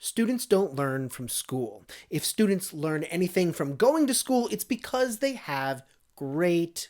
Students don't learn from school. If students learn anything from going to school, it's because they have great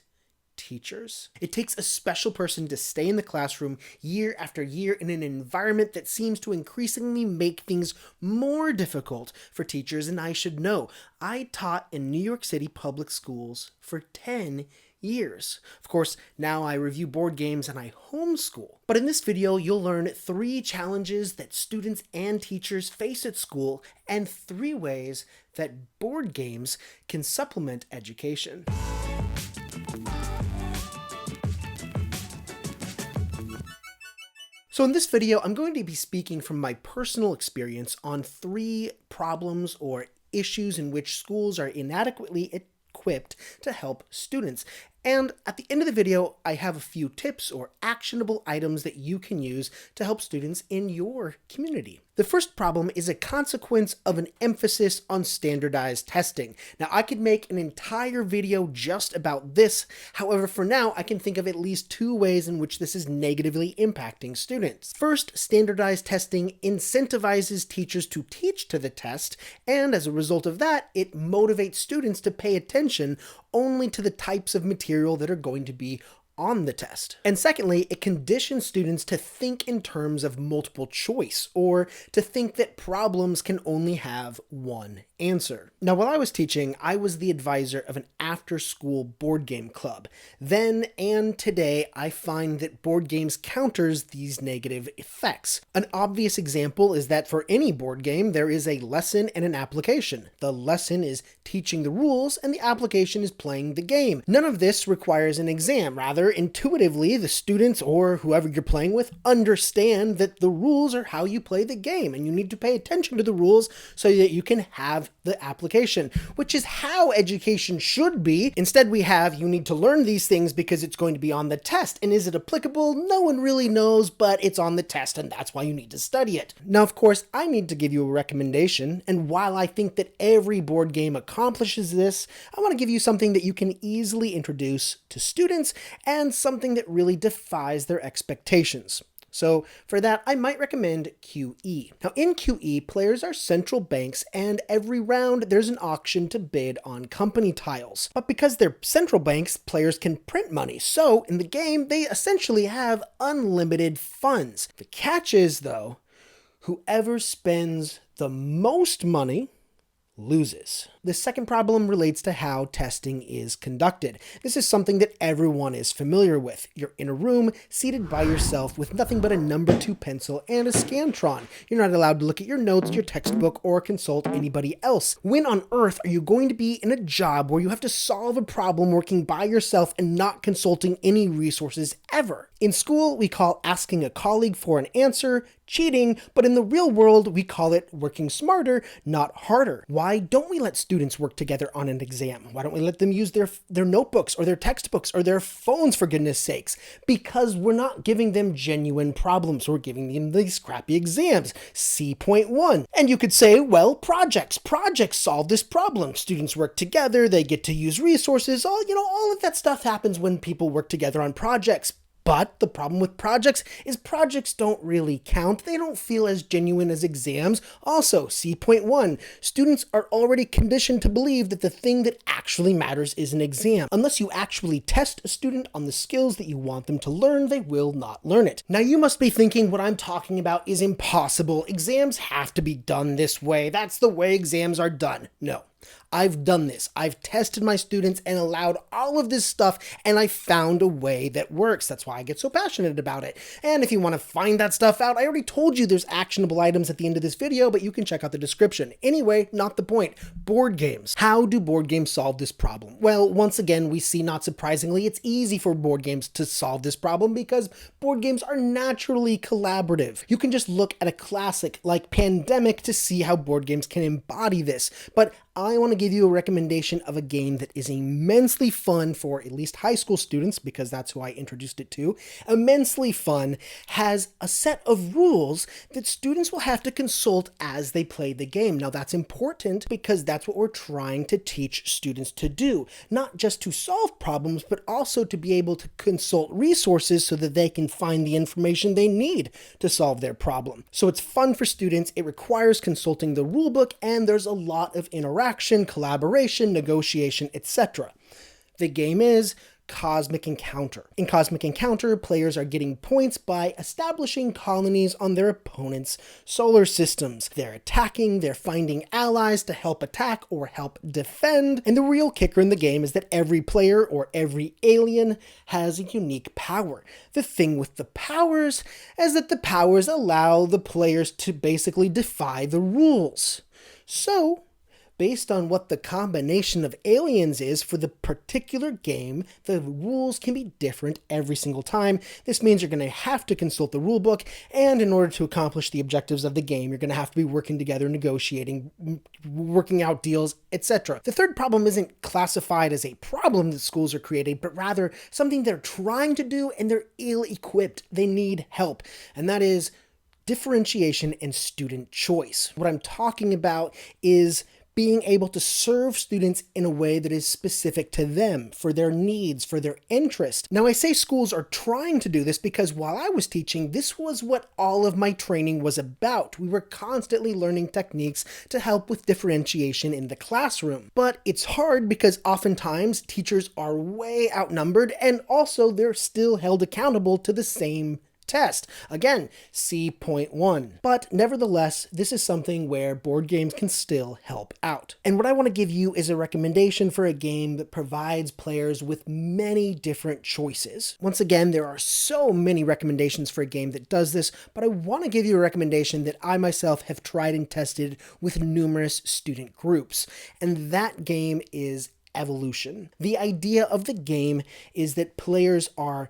teachers. It takes a special person to stay in the classroom year after year in an environment that seems to increasingly make things more difficult for teachers, and I should know. I taught in New York City public schools for 10 years. Of course, now I review board games and I homeschool. But in this video, you'll learn 3 challenges that students and teachers face at school and 3 ways that board games can supplement education. So in this video, I'm going to be speaking from my personal experience on 3 problems or issues in which schools are inadequately equipped to help students. And at the end of the video, I have a few tips or actionable items that you can use to help students in your community. The first problem is a consequence of an emphasis on standardized testing. Now, I could make an entire video just about this. However, for now, I can think of at least 2 ways in which this is negatively impacting students. First, standardized testing incentivizes teachers to teach to the test, and as a result of that, it motivates students to pay attention only to the types of material that are going to be on the test. And secondly, it conditions students to think in terms of multiple choice, or to think that problems can only have one answer. Now, while I was teaching, I was the advisor of an after-school board game club. Then and today, I find that board games counters these negative effects. An obvious example is that for any board game, there is a lesson and an application. The lesson is teaching the rules, and the application is playing the game. None of this requires an exam. Rather, intuitively, the students or whoever you're playing with understand that the rules are how you play the game, and you need to pay attention to the rules so that you can have the application, which is how education should be. Instead, we have, you need to learn these things because it's going to be on the test. And is it applicable? No one really knows, but it's on the test, and that's why you need to study it. Now, of course, I need to give you a recommendation, and while I think that every board game accomplishes this, I want to give you something that you can easily introduce to students and something that really defies their expectations. So for that, I might recommend QE. Now in QE, players are central banks, and every round there's an auction to bid on company tiles. But because they're central banks, players can print money. So in the game, they essentially have unlimited funds. The catch is, though, whoever spends the most money loses. The second problem relates to how testing is conducted. This is something that everyone is familiar with. You're in a room, seated by yourself with nothing but a number 2 pencil and a Scantron. You're not allowed to look at your notes, your textbook, or consult anybody else. When on earth are you going to be in a job where you have to solve a problem working by yourself and not consulting any resources ever? In school, we call asking a colleague for an answer cheating, but in the real world, we call it working smarter, not harder. Why don't we let students work together on an exam? Why don't we let them use their notebooks or their textbooks or their phones, for goodness sakes? Because we're not giving them genuine problems. We're giving them these crappy exams. See point 1. And you could say, well, projects solve this problem. Students work together. They get to use resources. All of that stuff happens when people work together on projects. But the problem with projects is projects don't really count. They don't feel as genuine as exams. Also, see point 1, students are already conditioned to believe that the thing that actually matters is an exam. Unless you actually test a student on the skills that you want them to learn, they will not learn it. Now, you must be thinking what I'm talking about is impossible. Exams have to be done this way. That's the way exams are done. No. I've done this. I've tested my students and allowed all of this stuff, and I found a way that works. That's why I get so passionate about it. And if you want to find that stuff out, I already told you there's actionable items at the end of this video, but you can check out the description. Anyway, not the point. Board games. How do board games solve this problem? Well, once again, we see, not surprisingly, it's easy for board games to solve this problem because board games are naturally collaborative. You can just look at a classic like Pandemic to see how board games can embody this. But I want to give you a recommendation of a game that is immensely fun for at least high school students, because that's who I introduced it to. Immensely fun, has a set of rules that students will have to consult as they play the game. Now that's important because that's what we're trying to teach students to do. Not just to solve problems, but also to be able to consult resources so that they can find the information they need to solve their problem. So it's fun for students, it requires consulting the rulebook, and there's a lot of interaction, collaboration, negotiation, etc. The game is Cosmic Encounter. In Cosmic Encounter, players are getting points by establishing colonies on their opponent's solar systems. They're attacking, they're finding allies to help attack or help defend, and the real kicker in the game is that every player or every alien has a unique power. The thing with the powers is that the powers allow the players to basically defy the rules. So, based on what the combination of aliens is for the particular game, the rules can be different every single time. This means you're going to have to consult the rulebook, and in order to accomplish the objectives of the game, you're going to have to be working together, negotiating, working out deals, etc. The third problem isn't classified as a problem that schools are creating, but rather something they're trying to do and they're ill-equipped. They need help, and that is differentiation and student choice. What I'm talking about is being able to serve students in a way that is specific to them, for their needs, for their interest. Now, I say schools are trying to do this because while I was teaching, this was what all of my training was about. We were constantly learning techniques to help with differentiation in the classroom. But it's hard because oftentimes teachers are way outnumbered, and also they're still held accountable to the same test. Again, see point 1. But nevertheless, this is something where board games can still help out. And what I want to give you is a recommendation for a game that provides players with many different choices. Once again, there are so many recommendations for a game that does this, but I want to give you a recommendation that I myself have tried and tested with numerous student groups. And that game is Evolution. The idea of the game is that players are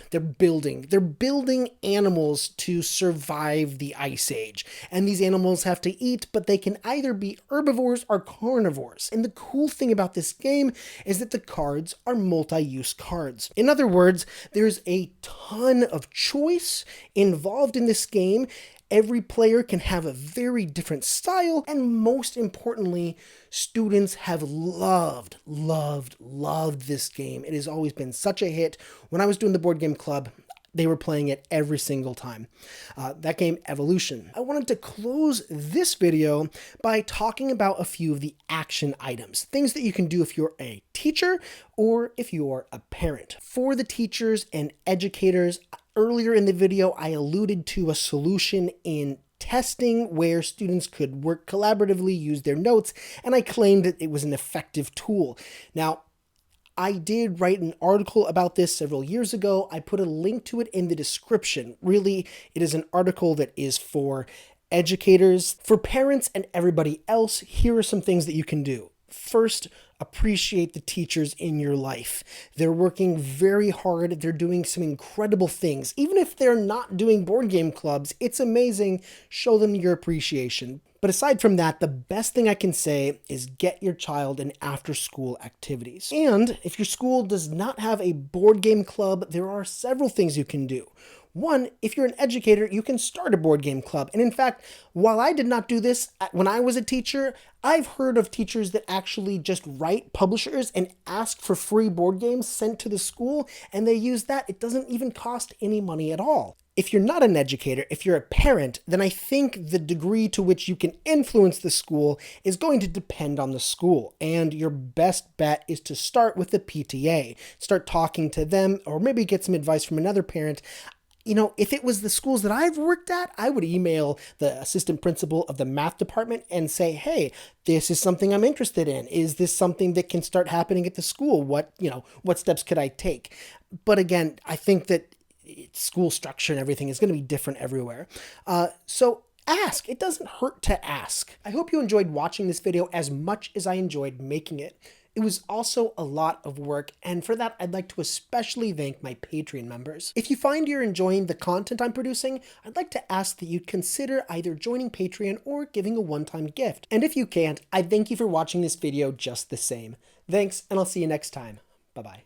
they're building animals to survive the Ice Age, and these animals have to eat, but they can either be herbivores or carnivores. And the cool thing about this game is that the cards are multi-use cards. In other words, there's a ton of choice involved in this game. Every player can have a very different style, and most importantly, students have loved this game. It has always been such a hit. When I was doing the board game club, they were playing it every single time. That game, Evolution. I wanted to close this video by talking about a few of the action items, things that you can do if you're a teacher or if you're a parent. For the teachers and educators, earlier in the video, I alluded to a solution in testing where students could work collaboratively, use their notes, and I claimed that it was an effective tool. Now, I did write an article about this several years ago. I put a link to it in the description. Really, it is an article that is for educators, for parents, and everybody else. Here are some things that you can do. First, appreciate the teachers in your life. They're working very hard. They're doing some incredible things. Even if they're not doing board game clubs, it's amazing. Show them your appreciation. But aside from that, the best thing I can say is get your child in after-school activities. And if your school does not have a board game club, there are several things you can do. One, if you're an educator, you can start a board game club. And in fact, while I did not do this when I was a teacher, I've heard of teachers that actually just write publishers and ask for free board games sent to the school, and they use that. It doesn't even cost any money at all. If you're not an educator, if you're a parent, then I think the degree to which you can influence the school is going to depend on the school. And your best bet is to start with the PTA. Start talking to them, or maybe get some advice from another parent. You know, if it was the schools that I've worked at, I would email the assistant principal of the math department and say, hey, this is something I'm interested in. Is this something that can start happening at the school? What steps could I take? But again, I think that school structure and everything is going to be different everywhere. So ask. It doesn't hurt to ask. I hope you enjoyed watching this video as much as I enjoyed making it. It was also a lot of work, and for that I'd like to especially thank my Patreon members. If you find you're enjoying the content I'm producing, I'd like to ask that you consider either joining Patreon or giving a one-time gift. And if you can't, I thank you for watching this video just the same. Thanks, and I'll see you next time. Bye-bye.